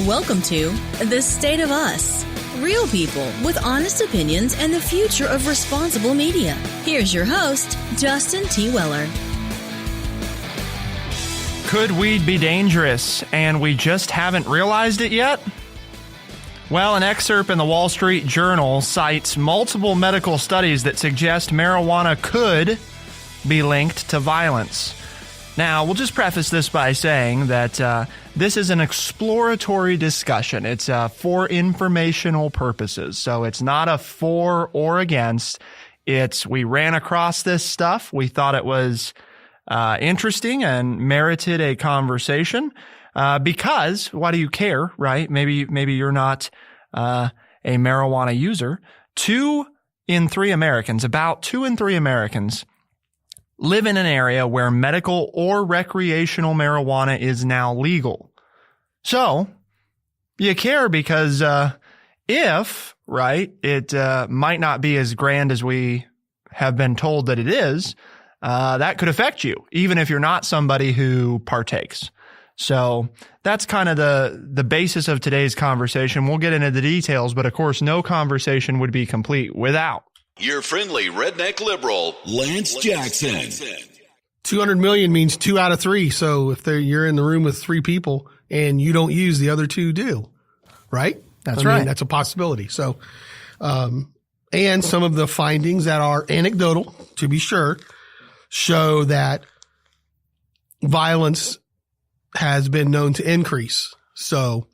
Welcome to The State of Us. Real people with honest opinions and the future of responsible media. Here's your host, Justin T. Weller. Could weed be dangerous and we just haven't realized it yet? Well, an excerpt in the Wall Street Journal cites multiple medical studies that suggest marijuana could be linked to violence. Now, we'll just preface this by saying that this is an exploratory discussion. It's for informational purposes, so it's not a for or against. We ran across this stuff. We thought it was interesting and merited a conversation because why do you care, right? Maybe you're not a marijuana user. About 2 in 3 Americans live in an area where medical or recreational marijuana is now legal. So you care because it might not be as grand as we have been told that it is, that could affect you, even if you're not somebody who partakes. So that's kind of the basis of today's conversation. We'll get into the details, but of course, no conversation would be complete without your friendly redneck liberal, Lance Jackson. 200 million means 2 out of 3. So if you're in the room with 3 people and you don't use, the other 2 do, right? That's right. That's a possibility. So, and some of the findings that are anecdotal, to be sure, show that violence has been known to increase. So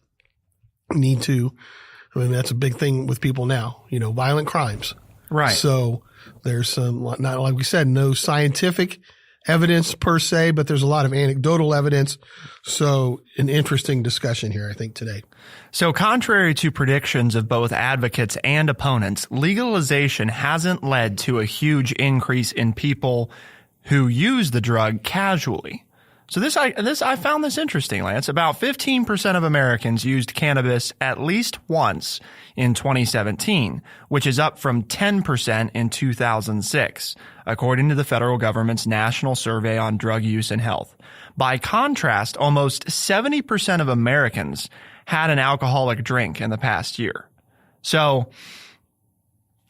that's a big thing with people now, violent crimes. Right. So there's some, not like we said, no scientific evidence per se, but there's a lot of anecdotal evidence. So an interesting discussion here, I think, today. So contrary to predictions of both advocates and opponents, legalization hasn't led to a huge increase in people who use the drug casually. So I found this interesting, Lance. About 15% of Americans used cannabis at least once in 2017, which is up from 10% in 2006, according to the federal government's National Survey on Drug Use and Health. By contrast, almost 70% of Americans had an alcoholic drink in the past year. So,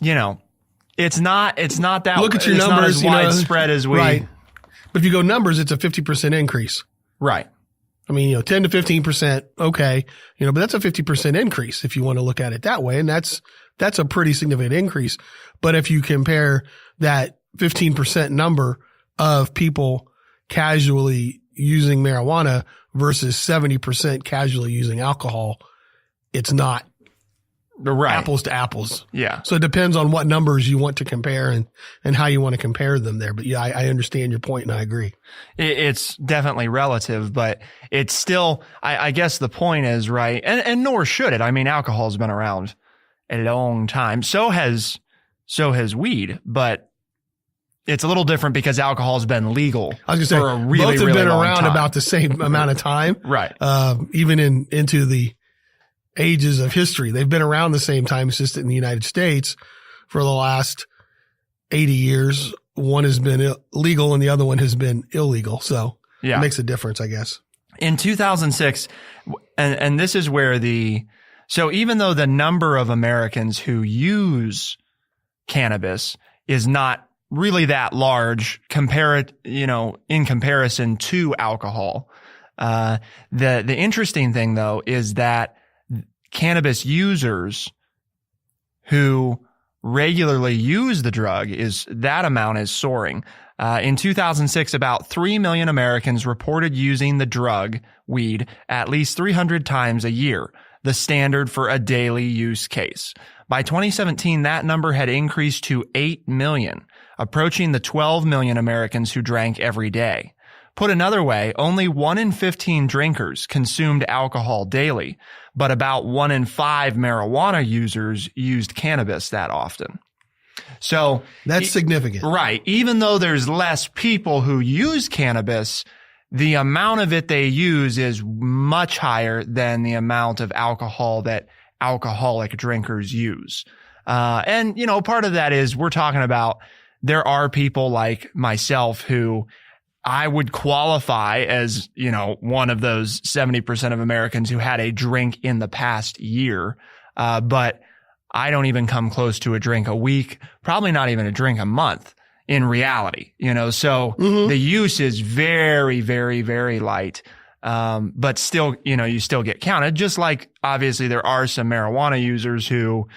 it's not that. Look at your it's numbers, not as widespread as we. Right. But if you go numbers, it's a 50% increase. Right. I mean, 10 to 15%. Okay. But that's a 50% increase if you want to look at it that way. And that's a pretty significant increase. But if you compare that 15% number of people casually using marijuana versus 70% casually using alcohol, it's not apples to apples. Yeah. So it depends on what numbers you want to compare and how you want to compare them there. But yeah, I understand your point and I agree. It's definitely relative, but it's still, I guess the point is, right, and nor should it. I mean, alcohol's been around a long time. So has weed, but it's a little different because alcohol's been legal. I was going to say, for a really, both have really been long around time. about the same amount of time. Right. Even into the ages of history. They've been around the same time. It's just in the United States for the last 80 years. One has been legal and the other one has been illegal. So it makes a difference, I guess. In 2006, and this is where so even though the number of Americans who use cannabis is not really that large in comparison to alcohol, the interesting thing though is that cannabis users who regularly use the drug that amount is soaring. In 2006, about 3 million Americans reported using the drug weed at least 300 times a year, the standard for a daily use case. By 2017, that number had increased to 8 million, approaching the 12 million Americans who drank every day. Put another way, only 1 in 15 drinkers consumed alcohol daily, but about 1 in 5 marijuana users used cannabis that often. So that's significant. Right. Even though there's less people who use cannabis, the amount of it they use is much higher than the amount of alcohol that alcoholic drinkers use. And, part of that is we're talking about there are people like myself who I would qualify as, one of those 70% of Americans who had a drink in the past year. But I don't even come close to a drink a week, probably not even a drink a month in reality, so the use is very, very, very light. But still, you still get counted, just like obviously there are some marijuana users who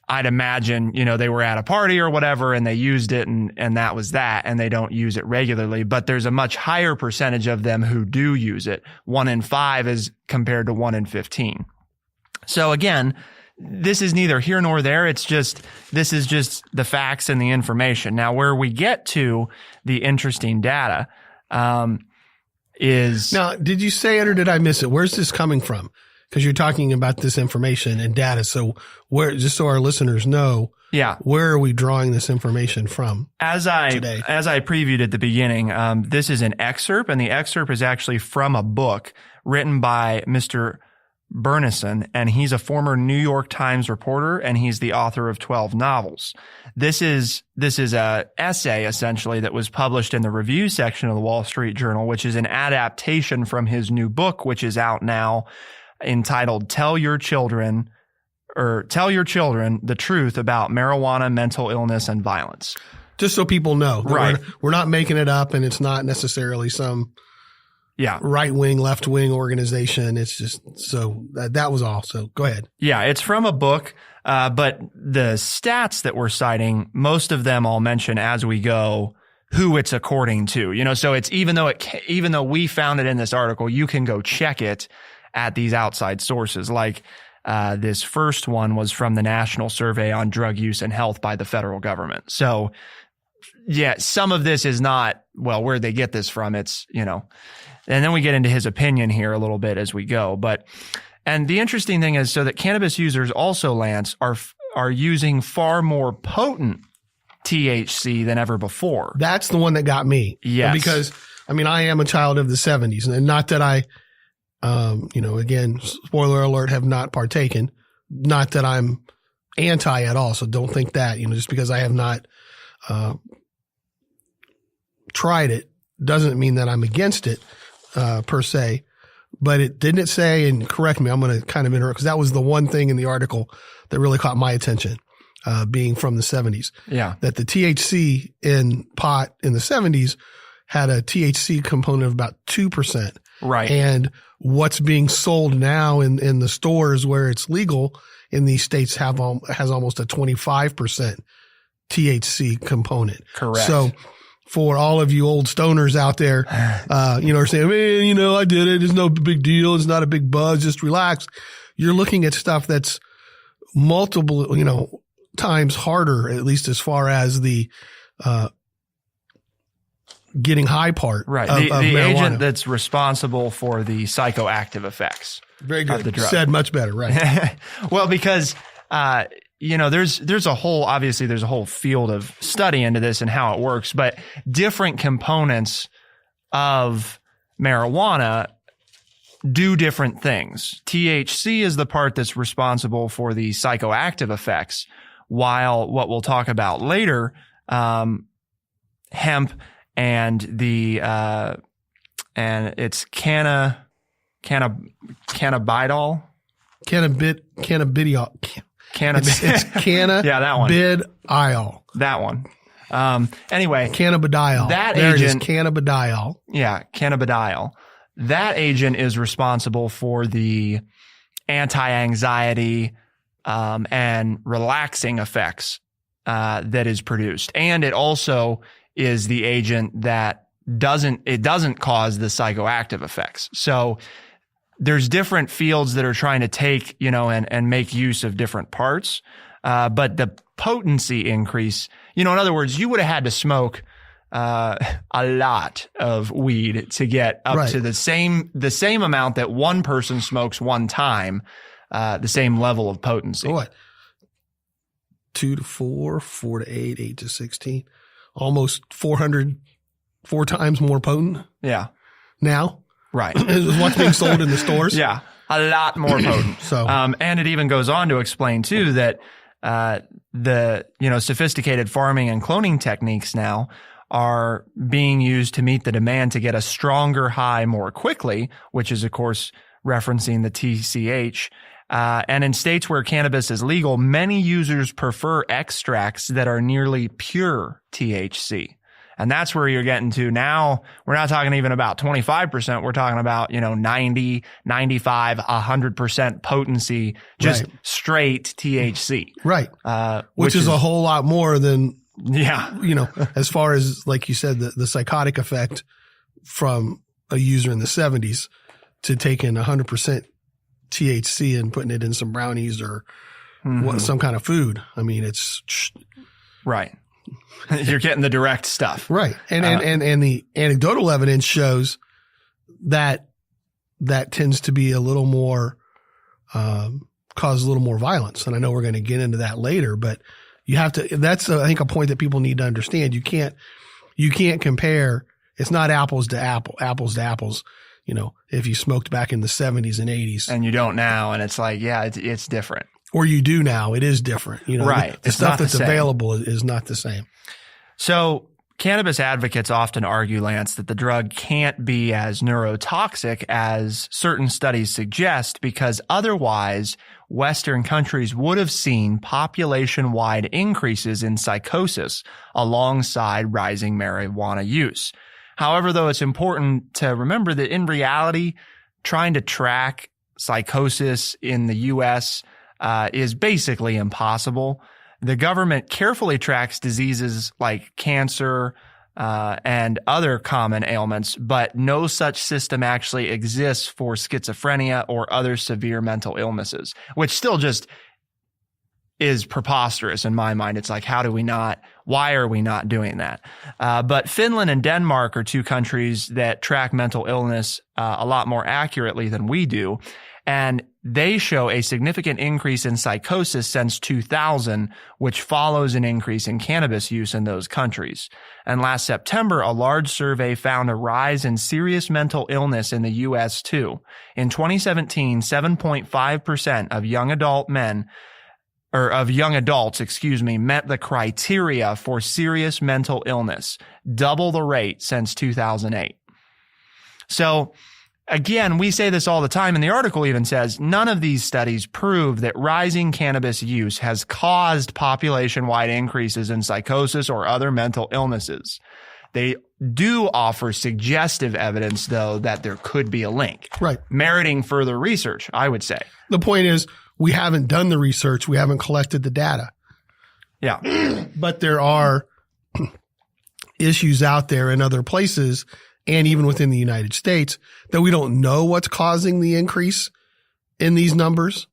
I'd imagine, they were at a party or whatever and they used it and that was that, and they don't use it regularly. But there's a much higher percentage of them who do use it. 1 in 5 is compared to 1 in 15. So again, this is neither here nor there. This is just the facts and the information. Now, where we get to the interesting data, is. Now, did you say it or did I miss it? Where's this coming from? Because you're talking about this information and data. So just so our listeners know, where are we drawing this information from? As I previewed at the beginning, this is an excerpt, and the excerpt is actually from a book written by Mr. Bernison, and he's a former New York Times reporter, and he's the author of 12 novels. This is a essay essentially that was published in the review section of the Wall Street Journal, which is an adaptation from his new book, which is out now, entitled Tell Your Children the Truth About Marijuana, Mental Illness, and Violence. Just so people know. Right. We're not making it up, and it's not necessarily some right-wing, left-wing organization. It's just so that was all. So go ahead. Yeah, it's from a book, but the stats that we're citing, most of them I'll mention as we go who it's according to. So it's even though we found it in this article, you can go check it at these outside sources. Like this first one was from the National Survey on Drug Use and Health by the federal government. So yeah, some of this is not, where'd they get this from? It's, and then we get into his opinion here a little bit as we go. And the interesting thing is, so that cannabis users also, Lance, are using far more potent THC than ever before. That's the one that got me. Yes. Because, I am a child of the 70s, and not that I, again, spoiler alert, have not partaken. Not that I'm anti at all. So don't think that, just because I have not tried it doesn't mean that I'm against it. Per se, but didn't say, and correct me, I'm going to kind of interrupt because that was the one thing in the article that really caught my attention, being from the 70s. Yeah. That the THC in pot in the 70s had a THC component of about 2%. Right. And what's being sold now in the stores where it's legal in these states has almost a 25% THC component. Correct. So, for all of you old stoners out there, are saying, man, I did it. It's no big deal. It's not a big buzz. Just relax. You're looking at stuff that's multiple, times harder, at least as far as the, getting high part. Right. Of the marijuana. agent that's responsible for the psychoactive effects. Very good. Of the drug. Said much better. Right. Well, because, there's a whole field of study into this and how it works, but different components of marijuana do different things. THC is the part that's responsible for the psychoactive effects, while what we'll talk about later, hemp and and it's cannabidiol. It's canna. Yeah, that one. Cannabidiol. That one. Anyway. Cannabidiol. That there agent. It is, cannabidiol. Yeah, cannabidiol. That agent is responsible for the anti-anxiety and relaxing effects that is produced. And it also is the agent that doesn't cause the psychoactive effects. So there's different fields that are trying to take, and make use of different parts. But the potency increase, in other words, you would have had to smoke a lot of weed to get up to the same amount that one person smokes one time, the same level of potency. What? 2 to 4, 4 to 8, 8 to 16, almost 4 times more potent. Yeah. Now. Right. Is what's being sold in the stores. Yeah. A lot more potent. So, and it even goes on to explain too that, the, sophisticated farming and cloning techniques now are being used to meet the demand to get a stronger high more quickly, which is, of course, referencing the TCH. And in states where cannabis is legal, many users prefer extracts that are nearly pure THC. And that's where you're getting to now. We're not talking even about 25%. We're talking about, 90, 95, 100% potency, just straight THC. Right. Which is a whole lot more than, as far as, like you said, the psychotic effect from a user in the 70s to taking 100% THC and putting it in some brownies or some kind of food. I mean, it's right. You're getting the direct stuff. Right. And the anecdotal evidence shows that tends to be a little more, cause a little more violence. And I know we're going to get into that later, but you have to, that's I think a point that people need to understand. You can't compare. It's not apples to apples. If you smoked back in the 70s and 80s. And you don't now. And it's like, it's different. Or you do now. It is different. Right. The stuff that's available is not the same. So cannabis advocates often argue, Lance, that the drug can't be as neurotoxic as certain studies suggest because otherwise Western countries would have seen population-wide increases in psychosis alongside rising marijuana use. However, though, it's important to remember that in reality, trying to track psychosis in the U.S. Is basically impossible. The government carefully tracks diseases like cancer and other common ailments, but no such system actually exists for schizophrenia or other severe mental illnesses, which still just is preposterous in my mind. It's like, why are we not doing that? But Finland and Denmark are two countries that track mental illness a lot more accurately than we do. And they show a significant increase in psychosis since 2000, which follows an increase in cannabis use in those countries. And last September, a large survey found a rise in serious mental illness in the U.S. too. In 2017, 7.5% of young adults, met the criteria for serious mental illness, double the rate since 2008. So, again, we say this all the time, and the article even says none of these studies prove that rising cannabis use has caused population-wide increases in psychosis or other mental illnesses. They do offer suggestive evidence, though, that there could be a link. Right. Meriting further research, I would say. The point is, we haven't done the research. We haven't collected the data. Yeah. But there are issues out there in other places and even within the United States that we don't know what's causing the increase in these numbers,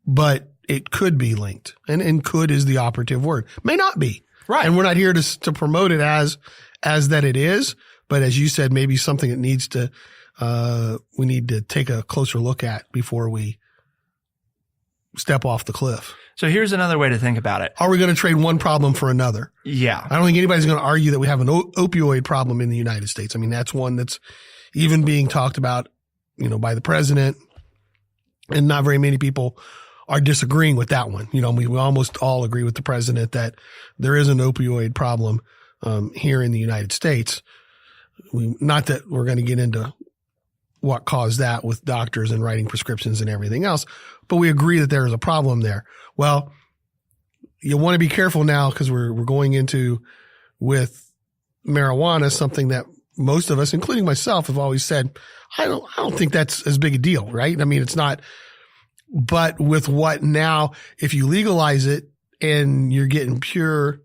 but it could be linked. And could is the operative word. May not be. Right. And we're not here to promote it as that it is, but as you said, maybe something that needs to, we need to take a closer look at before we step off the cliff. So here's another way to think about it. Are we going to trade one problem for another? Yeah. I don't think anybody's going to argue that we have an opioid problem in the United States. I mean, that's one that's even being talked about, by the president, and not very many people are disagreeing with that one. We almost all agree with the president that there is an opioid problem here in the United States. Not that we're going to get into what caused that with doctors and writing prescriptions and everything else, but we agree that there is a problem there. Well, you want to be careful now because we're going into with marijuana, something that most of us, including myself, have always said, I don't think that's as big a deal, right? I mean, it's not, but with what now, if you legalize it and you're getting pure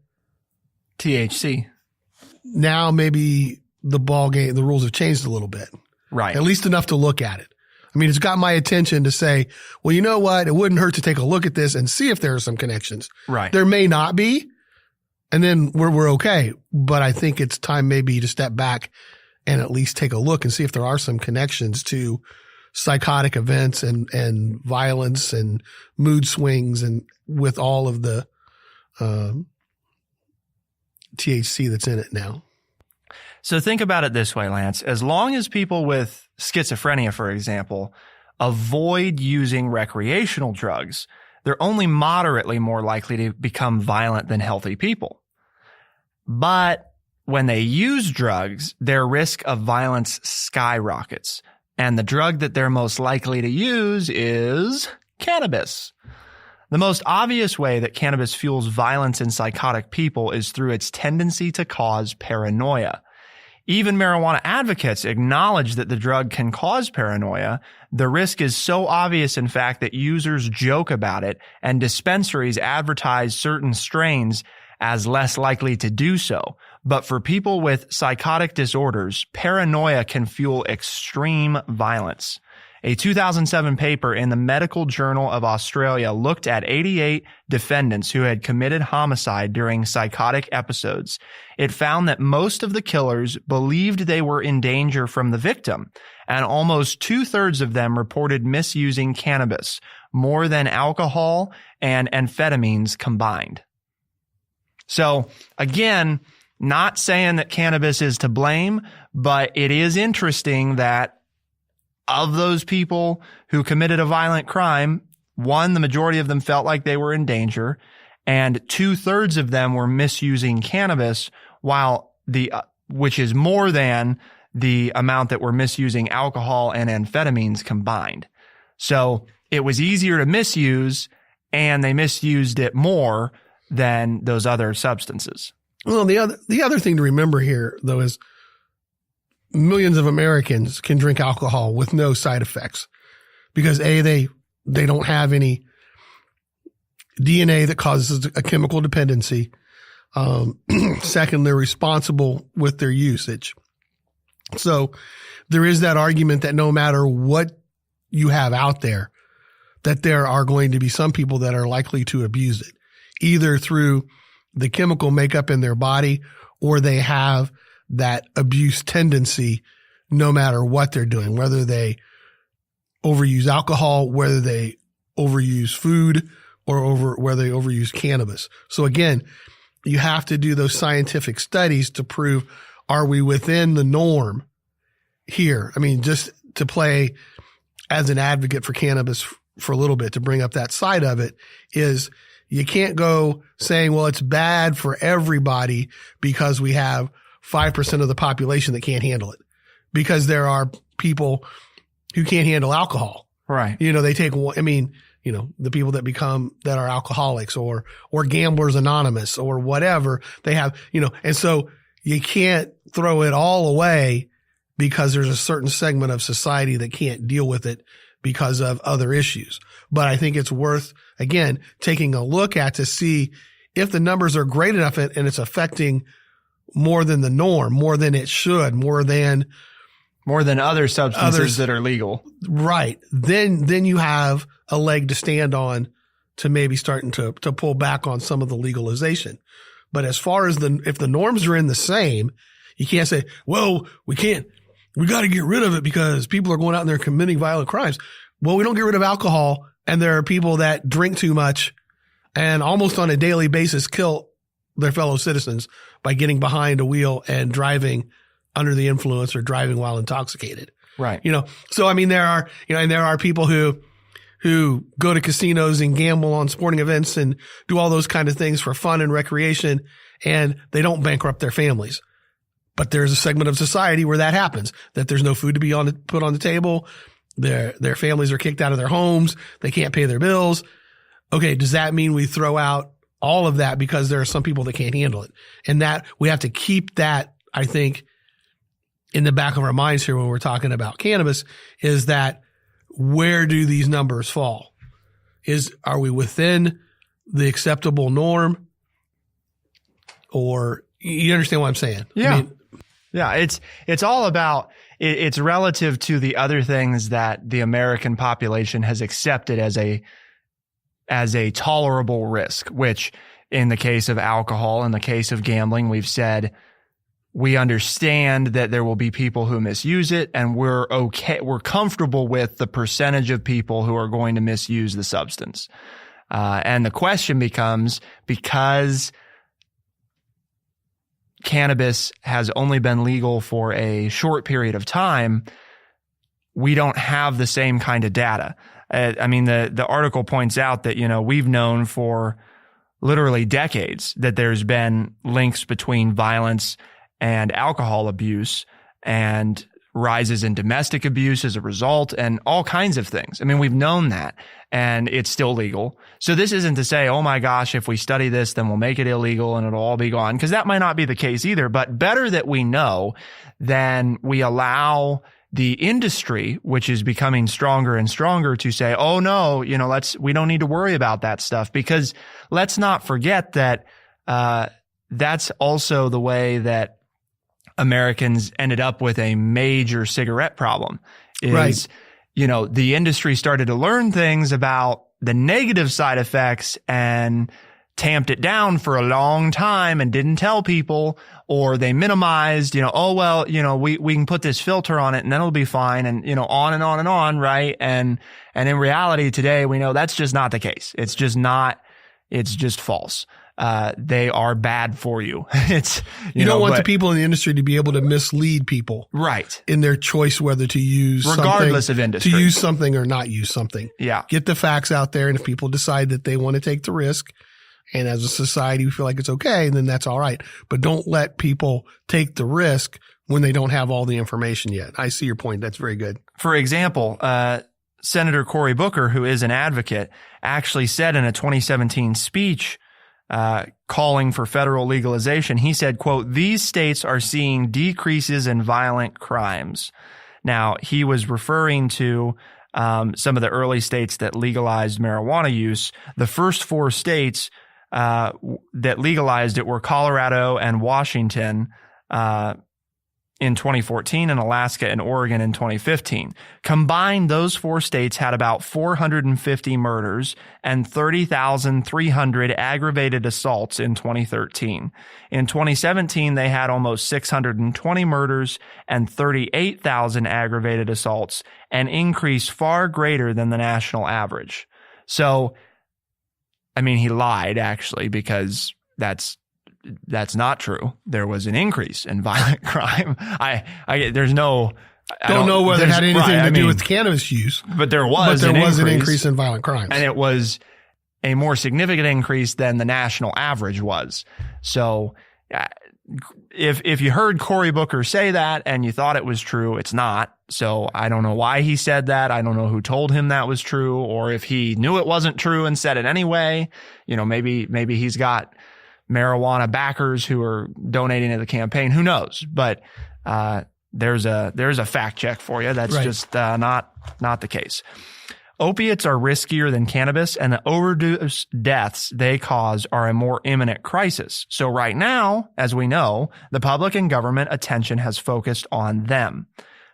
THC, now maybe the rules have changed a little bit. Right. At least enough to look at it. I mean, it's got my attention to say, well, you know what? It wouldn't hurt to take a look at this and see if there are some connections. Right. There may not be. And then we're okay. But I think it's time maybe to step back and at least take a look and see if there are some connections to psychotic events and violence and mood swings and with all of the THC that's in it now. So think about it this way, Lance. As long as people with schizophrenia, for example, avoid using recreational drugs, they're only moderately more likely to become violent than healthy people. But when they use drugs, their risk of violence skyrockets. And the drug that they're most likely to use is cannabis. The most obvious way that cannabis fuels violence in psychotic people is through its tendency to cause paranoia. Even marijuana advocates acknowledge that the drug can cause paranoia. The risk is so obvious, in fact, that users joke about it, and dispensaries advertise certain strains as less likely to do so. But for people with psychotic disorders, paranoia can fuel extreme violence. A 2007 paper in the Medical Journal of Australia looked at 88 defendants who had committed homicide during psychotic episodes. It found that most of the killers believed they were in danger from the victim, and almost 2/3 of them reported misusing cannabis, more than alcohol and amphetamines combined. So again, not saying that cannabis is to blame, but it is interesting that of those people who committed a violent crime, one, the majority of them felt like they were in danger, and 2/3 of them were misusing cannabis, while which is more than the amount that were misusing alcohol and amphetamines combined. So it was easier to misuse, and they misused it more than those other substances. Well, the other thing to remember here, though, is millions of Americans can drink alcohol with no side effects because they don't have any DNA that causes a chemical dependency. Second, they're responsible with their usage. So there is that argument that no matter what you have out there, that there are going to be some people that are likely to abuse it, either through the chemical makeup in their body, or they have that abuse tendency no matter what they're doing, whether they overuse alcohol, whether they overuse food, or whether they overuse cannabis. So again, you have to do those scientific studies to prove, are we within the norm here? I mean, just to play as an advocate for cannabis for a little bit, to bring up that side of it, is you can't go saying, well, it's bad for everybody because we have 5% of the population that can't handle it, because there are people who can't handle alcohol. Right. They take, the people that are alcoholics or Gamblers Anonymous or whatever they have, and so you can't throw it all away because there's a certain segment of society that can't deal with it because of other issues. But I think it's worth, again, taking a look at to see if the numbers are great enough and it's affecting more than the norm, more than it should, more than other substances that are legal. Right. Then you have a leg to stand on to maybe starting to pull back on some of the legalization. But as far as if the norms are in the same, you can't say, well, we got to get rid of it because people are going out and they're committing violent crimes. Well, we don't get rid of alcohol, and there are people that drink too much and almost on a daily basis kill their fellow citizens by getting behind a wheel and driving under the influence or driving while intoxicated. Right. So I mean, there are people who go to casinos and gamble on sporting events and do all those kind of things for fun and recreation, and they don't bankrupt their families. But there's a segment of society where that happens, that there's no food to be put on the table. Their families are kicked out of their homes. They can't pay their bills. Okay. Does that mean we throw out all of that because there are some people that can't handle it? And that we have to keep that, I think, in the back of our minds here when we're talking about cannabis, is that where do these numbers fall? Are we within the acceptable norm? Or you understand what I'm saying? Yeah. Yeah. It's all about, it's relative to the other things that the American population has accepted as a tolerable risk, which in the case of alcohol, in the case of gambling, we've said, we understand that there will be people who misuse it, and we're comfortable with the percentage of people who are going to misuse the substance. And the question becomes, because cannabis has only been legal for a short period of time, we don't have the same kind of data. I mean, the article points out that, we've known for literally decades that there's been links between violence and alcohol abuse and rises in domestic abuse as a result and all kinds of things. I mean, we've known that, and it's still legal. So this isn't to say, oh my gosh, if we study this, then we'll make it illegal and it'll all be gone, because that might not be the case either. But better that we know than we allow the industry, which is becoming stronger and stronger, to say, oh no, we don't need to worry about that stuff. Because let's not forget that that's also the way that Americans ended up with a major cigarette problem. Is, the industry started to learn things about the negative side effects and tamped it down for a long time and didn't tell people, or they minimized, we can put this filter on it and then it'll be fine, and, on and on and on. Right. And in reality today, we know that's just not the case. It's just false. They are bad for you. You don't want the people in the industry to be able to mislead people. Right. In their choice whether to use regardless of industry. To use something or not use something. Yeah. Get the facts out there, and if people decide that they want to take the risk, and as a society we feel like it's okay, then that's all right. But don't let people take the risk when they don't have all the information yet. I see your point. That's very good. For example, Senator Cory Booker, who is an advocate, actually said in a 2017 speech calling for federal legalization, he said, quote, "These states are seeing decreases in violent crimes." Now, he was referring to some of the early states that legalized marijuana use. The first 4 states that legalized it were Colorado and Washington in 2014, and Alaska and Oregon in 2015. Combined, those 4 states had about 450 murders and 30,300 aggravated assaults in 2013. In 2017, they had almost 620 murders and 38,000 aggravated assaults, an increase far greater than the national average. So, I mean, he lied actually, because that's not true. There was an increase in violent crime. Don't know whether it had anything to do with cannabis use, but there was an increase in violent crimes, and it was a more significant increase than the national average was. So, if you heard Cory Booker say that and you thought it was true, it's not. So I don't know why he said that. I don't know who told him that was true, or if he knew it wasn't true and said it anyway. Maybe he's got marijuana backers who are donating to the campaign. Who knows? But there's a fact check for you. That's right. Just not the case. Opiates are riskier than cannabis, and the overdose deaths they cause are a more imminent crisis. So right now, as we know, the public and government attention has focused on them.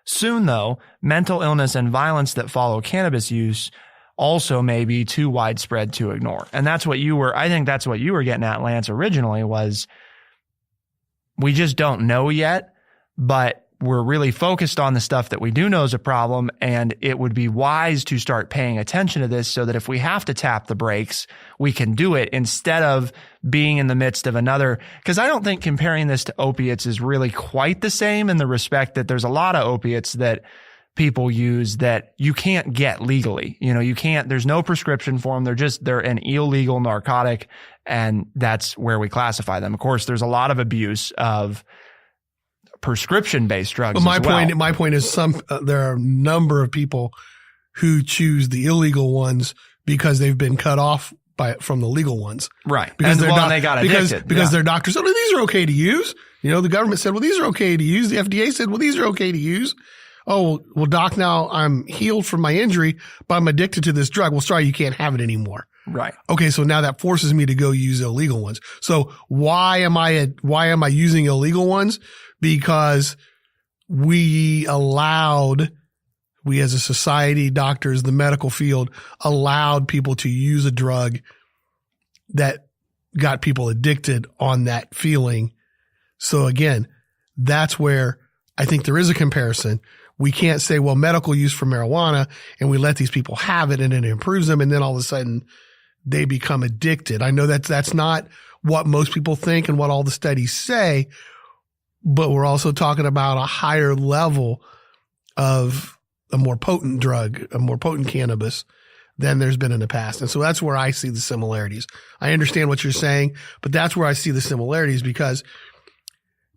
Soon, though, mental illness and violence that follow cannabis use also may be too widespread to ignore. And I think that's what you were getting at, Lance, originally, was we just don't know yet, but we're really focused on the stuff that we do know is a problem. And it would be wise to start paying attention to this so that if we have to tap the brakes, we can do it instead of being in the midst of another. Because I don't think comparing this to opiates is really quite the same, in the respect that there's a lot of opiates that people use that you can't get legally. There's no prescription for them. They're an illegal narcotic, and that's where we classify them. Of course, there's a lot of abuse of prescription-based drugs. My point is there are a number of people who choose the illegal ones because they've been cut off from the legal ones. Right. Because they got addicted. Because their doctor said, well, these are okay to use. The government said, well, these are okay to use. The FDA said, well, these are okay to use. Oh, well, doc, now I'm healed from my injury, but I'm addicted to this drug. Well, sorry, you can't have it anymore. Right. Okay. So now that forces me to go use illegal ones. So why am I using illegal ones? Because we as a society, doctors, the medical field, allowed people to use a drug that got people addicted on that feeling. So again, that's where I think there is a comparison. We can't say, well, medical use for marijuana, and we let these people have it and it improves them, and then all of a sudden they become addicted. I know that's not what most people think and what all the studies say, but we're also talking about a higher level of a more potent drug, a more potent cannabis than there's been in the past. And so that's where I see the similarities. I understand what you're saying, but that's where I see the similarities, because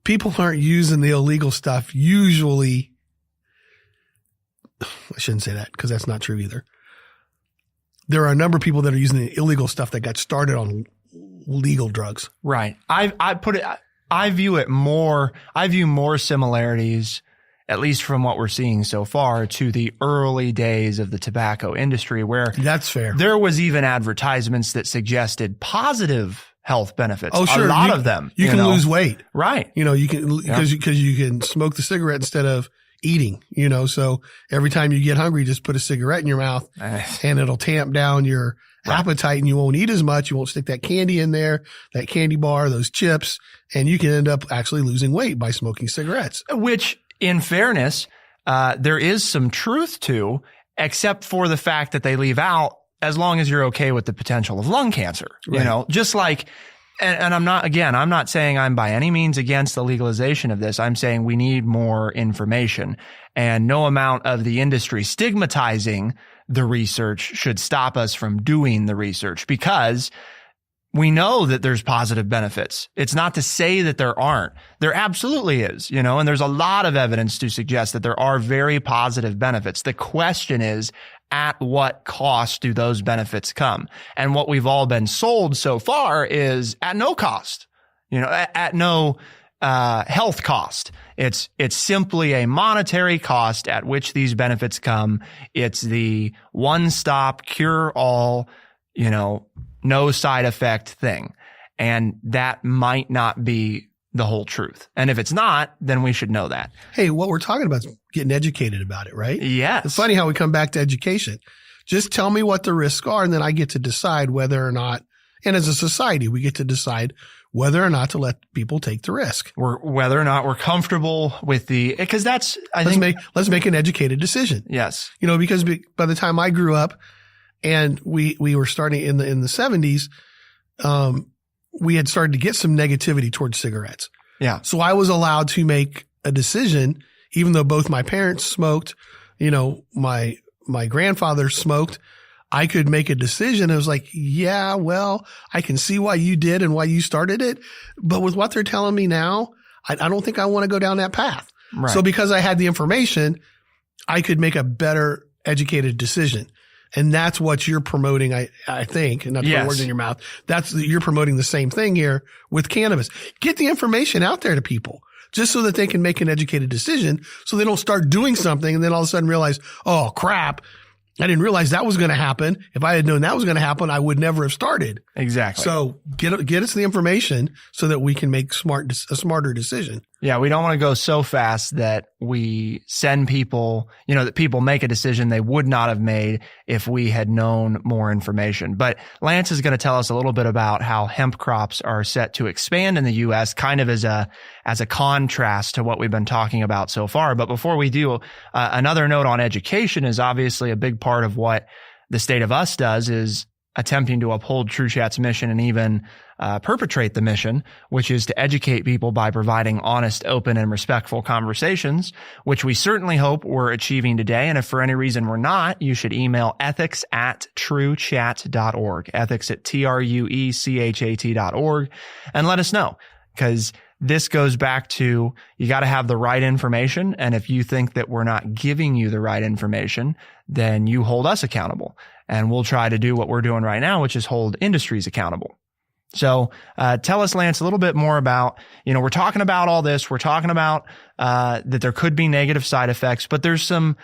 people aren't using the illegal stuff usually. I shouldn't say that because that's not true either. There are a number of people that are using the illegal stuff that got started on legal drugs. Right. I view more similarities, at least from what we're seeing so far, to the early days of the tobacco industry, where that's fair. There was even advertisements that suggested positive health benefits. Oh, sure. A lot of them. You can lose weight. Right. You can, because you can smoke the cigarette instead of eating, so every time you get hungry, just put a cigarette in your mouth and it'll tamp down your appetite and you won't eat as much. You won't stick that candy in there, that candy bar, those chips, and you can end up actually losing weight by smoking cigarettes. Which, in fairness, there is some truth to, except for the fact that they leave out, as long as you're okay with the potential of lung cancer, right. Just like, and I'm not saying I'm by any means against the legalization of this. I'm saying we need more information, and no amount of the industry stigmatizing the research should stop us from doing the research, because we know that there's positive benefits. It's not to say that there aren't. There absolutely is, and there's a lot of evidence to suggest that there are very positive benefits. The question is, at what cost do those benefits come? And what we've all been sold so far is at no cost, at no health cost. It's simply a monetary cost at which these benefits come. It's the one-stop cure-all, no side effect thing. And that might not be the whole truth. And if it's not, then we should know that. Hey, what we're talking about is getting educated about it, right? Yes. It's funny how we come back to education. Just tell me what the risks are, and then I get to decide whether or not, and as a society, we get to decide whether or not to let people take the risk. Whether or not we're comfortable with because that's, let's make an educated decision. Yes. Because by the time I grew up and we were starting in the 70s, we had started to get some negativity towards cigarettes. Yeah. So I was allowed to make a decision, even though both my parents smoked, my grandfather smoked. I could make a decision. It was like, yeah, well, I can see why you did and why you started it. But with what they're telling me now, I don't think I want to go down that path. Right. So because I had the information, I could make a better educated decision. And that's what you're promoting, I think, and not to put words in your mouth. You're promoting the same thing here with cannabis. Get the information out there to people just so that they can make an educated decision, so they don't start doing something and then all of a sudden realize, oh crap, I didn't realize that was going to happen. If I had known that was going to happen, I would never have started. Exactly. So get us the information so that we can make a smarter decision. Yeah, we don't want to go so fast that we send people, that people make a decision they would not have made if we had known more information. But Lance is going to tell us a little bit about how hemp crops are set to expand in the U.S., kind of as a contrast to what we've been talking about so far. But before we do, another note on education is obviously a big part of what the State of Us does, is attempting to uphold TrueChat's mission and even perpetrate the mission, which is to educate people by providing honest, open, and respectful conversations, which we certainly hope we're achieving today. And if for any reason we're not, you should email ethics@truechat.org, ethics@truechat.org, and let us know, because this goes back to, you got to have the right information. And if you think that we're not giving you the right information, then you hold us accountable. And we'll try to do what we're doing right now, which is hold industries accountable. So tell us, Lance, a little bit more about, we're talking about all this. We're talking about that there could be negative side effects, but there's some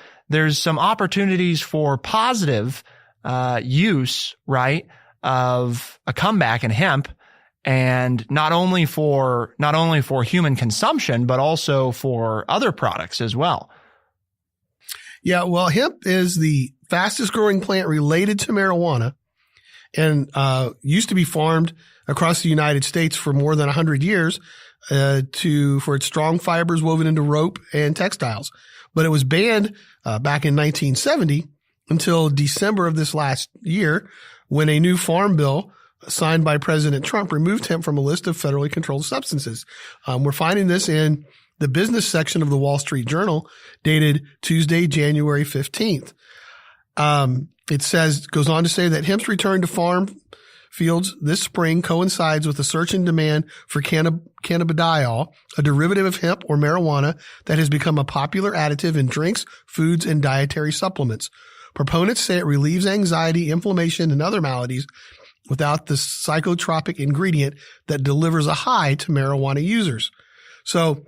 opportunities for positive use, right, of a comeback in hemp, and not only for human consumption, but also for other products as well. Yeah, well, hemp is the fastest growing plant related to marijuana, and used to be farmed across the United States for more than 100 years for its strong fibers woven into rope and textiles. But it was banned back in 1970 until December of this last year, when a new farm bill signed by President Trump removed hemp from a list of federally controlled substances. We're finding this in the business section of the Wall Street Journal, dated Tuesday, January 15th. It goes on to say that hemp's return to farm fields this spring coincides with a surge in demand for cannabidiol, a derivative of hemp or marijuana that has become a popular additive in drinks, foods, and dietary supplements. Proponents say it relieves anxiety, inflammation, and other maladies without the psychotropic ingredient that delivers a high to marijuana users. So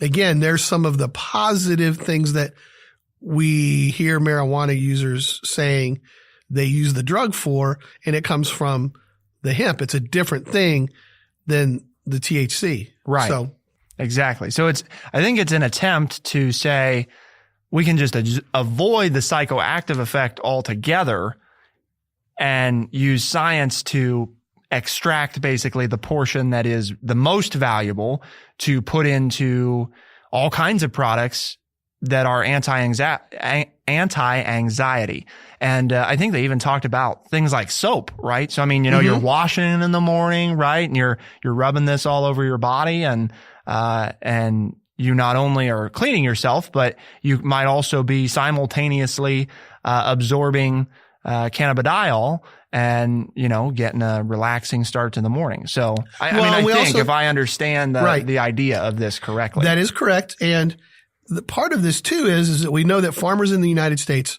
again, there's some of the positive things that we hear marijuana users saying they use the drug for, and it comes from the hemp. It's a different thing than the THC. Right. So exactly. So I think it's an attempt to say we can just avoid the psychoactive effect altogether and use science to extract basically the portion that is the most valuable to put into all kinds of products that are anti-anxiety. And I think they even talked about things like soap, right? So, I mean, you're washing in the morning, right? And you're rubbing this all over your body, and you not only are cleaning yourself, but you might also be simultaneously absorbing cannabidiol and, getting a relaxing start to the morning. So I think if I understand the idea of this correctly. That is correct. And the part of this too is that we know that farmers in the United States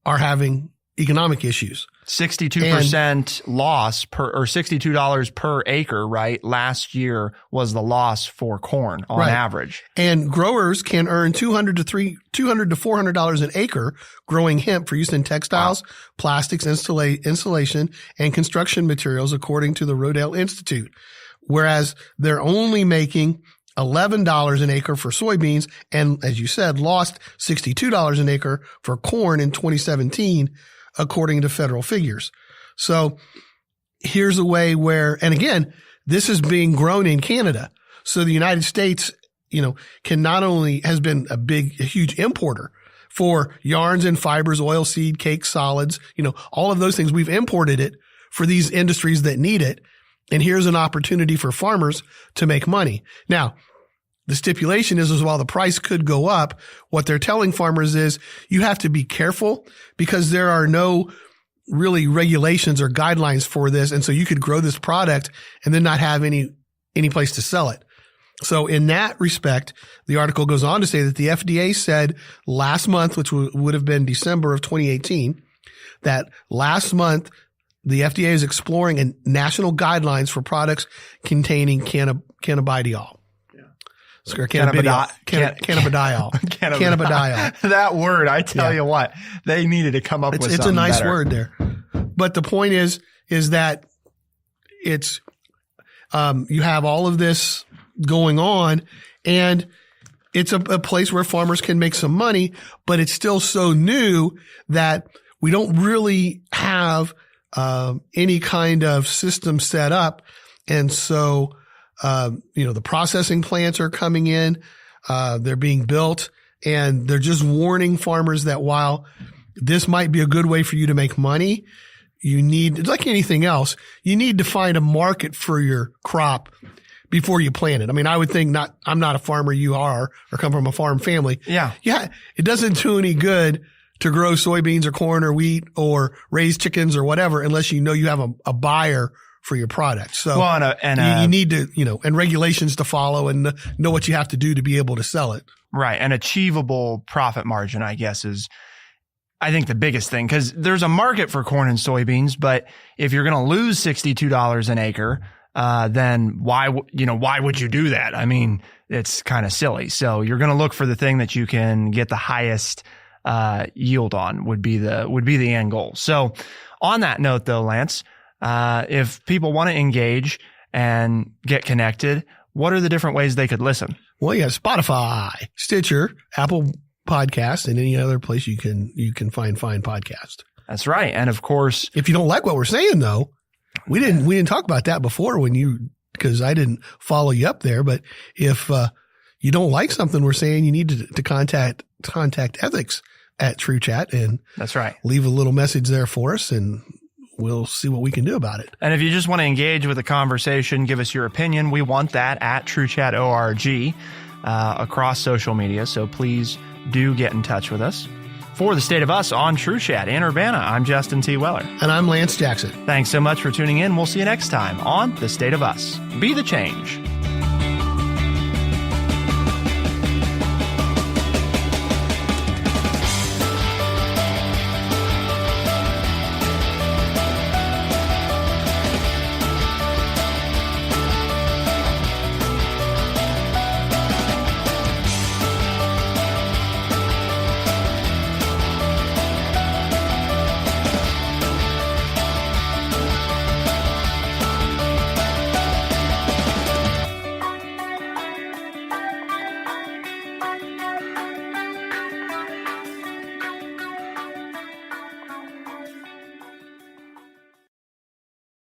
are having economic issues. 62% loss or $62 per acre, right? Last year was the loss for corn on average. And growers can earn $200 to $400 an acre growing hemp for use in textiles, plastics, insulation, and construction materials, according to the Rodale Institute. Whereas they're only making $11 an acre for soybeans, and as you said, lost $62 an acre for corn in 2017, according to federal figures. So here's a way where, and again, this is being grown in Canada. So the United States, can not only has been a huge importer for yarns and fibers, oilseed, cakes, solids, all of those things. We've imported it for these industries that need it. And here's an opportunity for farmers to make money. Now, the stipulation is while the price could go up, what they're telling farmers is you have to be careful because there are no really regulations or guidelines for this. And so you could grow this product and then not have any place to sell it. So in that respect, the article goes on to say that the FDA said last month, which would have been December of 2018, that last month the FDA is exploring national guidelines for products containing cannabidiol. Cannabidiol. That word, I tell you what, they needed to come up with something. It's a nice better. word there. But the point is that it's, you have all of this going on and it's a place where farmers can make some money, but it's still so new that we don't really have, any kind of system set up. And so, the processing plants are coming in, they're being built, and they're just warning farmers that while this might be a good way for you to make money, you need, like anything else, you need to find a market for your crop before you plant it. I mean, I would think I'm not a farmer, you are, or come from a farm family. Yeah. It doesn't do any good to grow soybeans or corn or wheat or raise chickens or whatever unless you have a buyer for your product. So you need to, and regulations to follow and know what you have to do to be able to sell it. Right. An achievable profit margin, I guess, is, I think, the biggest thing, because there's a market for corn and soybeans, but if you're going to lose $62 an acre, then why would you do that? I mean, it's kind of silly. So you're going to look for the thing that you can get the highest yield on would be the end goal. So on that note though, Lance, if people want to engage and get connected, what are the different ways they could listen? Well, yeah, Spotify, Stitcher, Apple Podcasts, and any other place you can find podcast. That's right. And of course, if you don't like what we're saying though, we didn't talk about that before because I didn't follow you up there. But if you don't like something we're saying, you need to contact ethics at TrueChat and that's right. Leave a little message there for us and we'll see what we can do about it. And if you just want to engage with the conversation, give us your opinion. We want that at TrueChat.org across social media. So please do get in touch with us. For the State of Us on TrueChat in Urbana, I'm Justin T. Weller. And I'm Lance Jackson. Thanks so much for tuning in. We'll see you next time on The State of Us. Be the change.